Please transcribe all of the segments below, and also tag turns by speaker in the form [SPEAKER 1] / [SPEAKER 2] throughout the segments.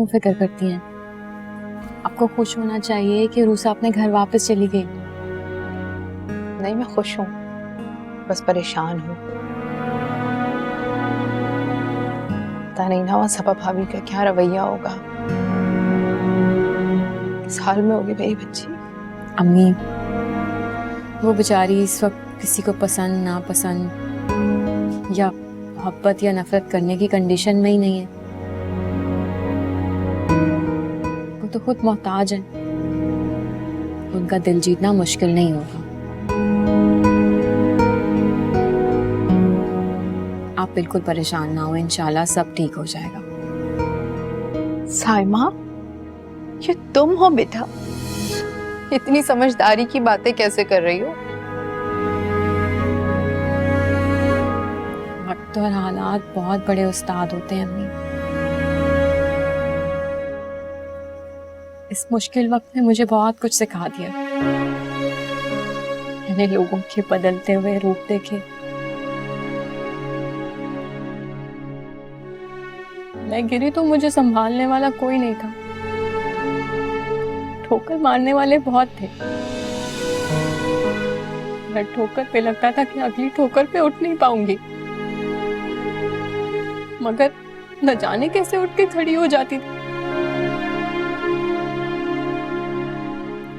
[SPEAKER 1] क्यों फिक्र करती हैं? आपको खुश होना चाहिए कि रूसा अपने घर वापस चली गई।
[SPEAKER 2] नहीं, मैं खुश हूँ, बस परेशान हूँ। पता नहीं ना सबा भाभी का क्या रवैया होगा। इस हाल में होगी मेरी बच्ची।
[SPEAKER 1] अम्मी, वो बेचारी इस वक्त किसी को पसंद नापसंद या मोहब्बत या नफरत करने की कंडीशन में ही नहीं है। वो तो खुद मोहताज है। उनका दिल जीतना मुश्किल नहीं होगा। आप बिल्कुल परेशान ना हो, इंशाल्लाह सब ठीक हो जाएगा।
[SPEAKER 2] साइमा, ये तुम हो बेटा? इतनी समझदारी की बातें कैसे कर रही हो?
[SPEAKER 1] वक्त और हालात बहुत बड़े उस्ताद होते हैं अम्मी। इस मुश्किल वक्त ने मुझे बहुत कुछ सिखा दिया। मैंने लोगों के बदलते हुए रूप देखे। मैं गिरी तो मुझे संभालने वाला कोई नहीं था। ठोकर मारने वाले बहुत थे। हर ठोकर पे लगता था कि अगली ठोकर पे उठ नहीं पाऊंगी, मगर न जाने कैसे उठ के खड़ी हो जाती थी।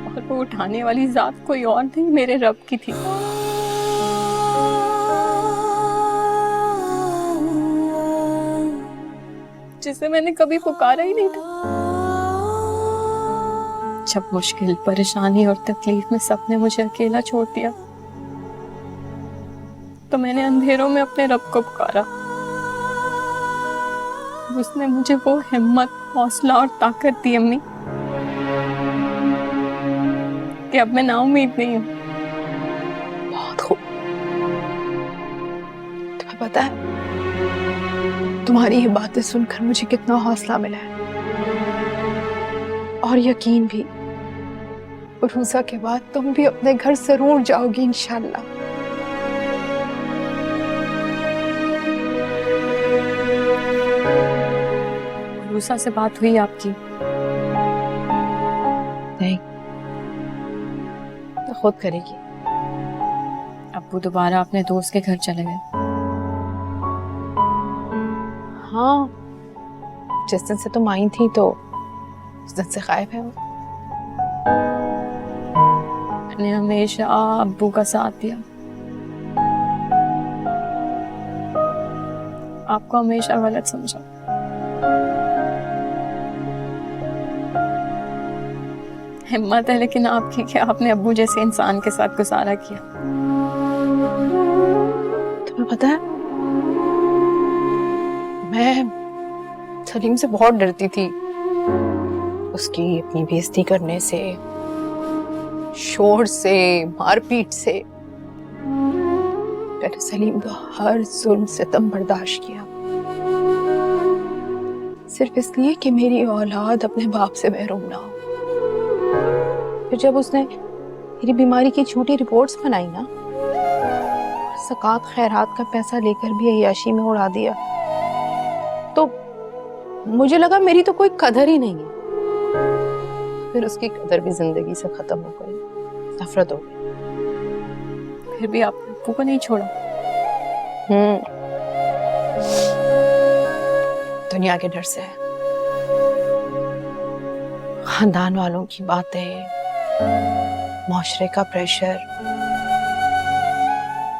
[SPEAKER 1] और वो उठाने वाली जात कोई और नहीं, मेरे रब की थी। जिसे मैंने कभी पुकारा ही नहीं था। जब मुश्किल, परेशानी और तकलीफ में सबने मुझे अकेला छोड़ दिया, तो मैंने अंधेरों में अपने रब को पुकारा। उसने मुझे वो हिम्मत, हौसला और ताकत दी अम्मी, कि अब मैं नाउम्मीद नहीं हूँ।
[SPEAKER 2] बहुत खूब। तुम्हें पता है, तुम्हारी ये बातें सुनकर मुझे कितना हौसला मिला है, और यकीन भी। रूसा के बाद तुम भी अपने घर जरूर जाओगी इंशाल्लाह।
[SPEAKER 1] रूसा से बात हुई आपकी?
[SPEAKER 2] नहीं, तो खुद करेगी।
[SPEAKER 1] अब्बू दोबारा अपने दोस्त के घर चले गए?
[SPEAKER 2] हाँ, जिस दिन से तुम आई थी तो उस दिन से गायब है वो।
[SPEAKER 1] मैंने हमेशा अब्बू का साथ दिया। आपको हमेशा गलत समझा। हिम्मत है लेकिन आपकी कि आपने अब्बू जैसे इंसान के साथ गुजारा किया।
[SPEAKER 2] तुम्हें पता है, मैं सलीम से बहुत डरती थी। उसकी अपनी बेइज्जती करने से, शोर से, मारपीट से। मैंने सलीम का हर जुल्म सितम बर्दाश्त किया, सिर्फ इसलिए कि मेरी औलाद अपने बाप से महरूम ना हो। फिर जब उसने मेरी बीमारी की झूठी रिपोर्ट्स बनाई ना, ज़कात खैरात का पैसा लेकर भी अय्याशी में उड़ा दिया, तो मुझे लगा मेरी तो कोई कदर ही नहीं है। फिर उसकी कदर भी जिंदगी से खत्म हो गई, नफरत हो गई।
[SPEAKER 1] फिर भी आपने अब्बू को नहीं छोड़ा?
[SPEAKER 2] दुनिया के डर से है, खानदान वालों की बातें, माशरे का प्रेशर,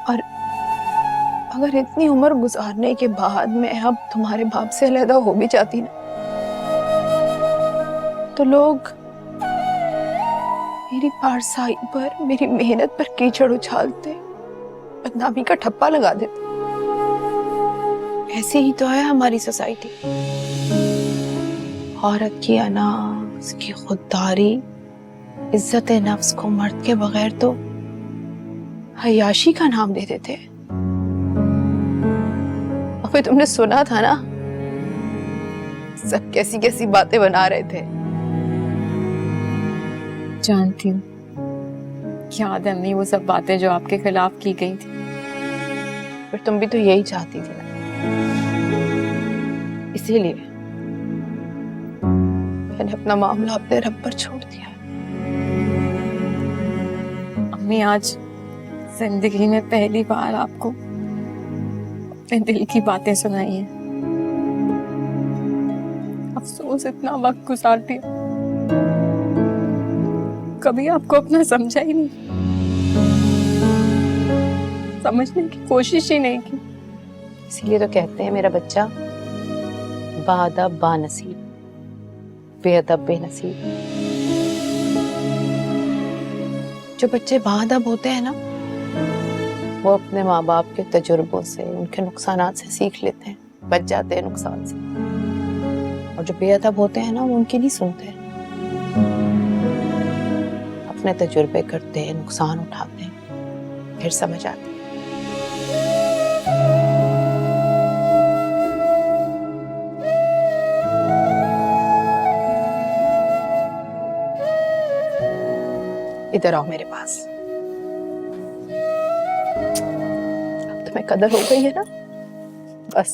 [SPEAKER 2] और अगर इतनी उम्र गुजारने के बाद मैं अब तुम्हारे बाप से अलग हो भी जाती ना, तो लोग मेरी पारसाई पर, मेरी मेहनत पर कीचड़ उछालते, बदनामी का ठप्पा लगा देते। ऐसी ही तो है हमारी सोसाइटी। औरत की अना, उसकी खुददारी, इज्जत नफ्स को मर्द के बगैर तो हयाशी का नाम दे देते। अबे तुमने सुना था ना, सब कैसी कैसी बातें बना रहे थे।
[SPEAKER 1] जानती हूँ, याद है अम्मी वो सब बातें जो आपके खिलाफ की गई थी।
[SPEAKER 2] पर तुम भी तो यही चाहती थी ना, इसीलिए मैंने अपना मामला अपने रब पर छोड़ दिया।
[SPEAKER 1] अम्मी, आज जिंदगी में पहली बार आपको अपने दिल की बातें सुनाई हैं। अफसोस इतना वक्त गुजार दिया, कभी आपको अपना समझा ही नहीं, समझने की कोशिश ही नहीं की।
[SPEAKER 2] इसीलिए तो कहते हैं मेरा बच्चा बाअदब बानसीब, बेअदब बेनसीब। जो बच्चे बाअदब होते हैं ना, वो अपने माँ बाप के तजुर्बों से, उनके नुकसानात से सीख लेते हैं, बच जाते हैं नुकसान से। और जो बेअदब होते हैं ना, वो उनकी नहीं सुनते, अपने तजुर्बे करते हैं, नुकसान उठाते हैं, फिर समझ आती है। इधर आओ मेरे पास। अब तुम्हें कदर हो गई है ना, बस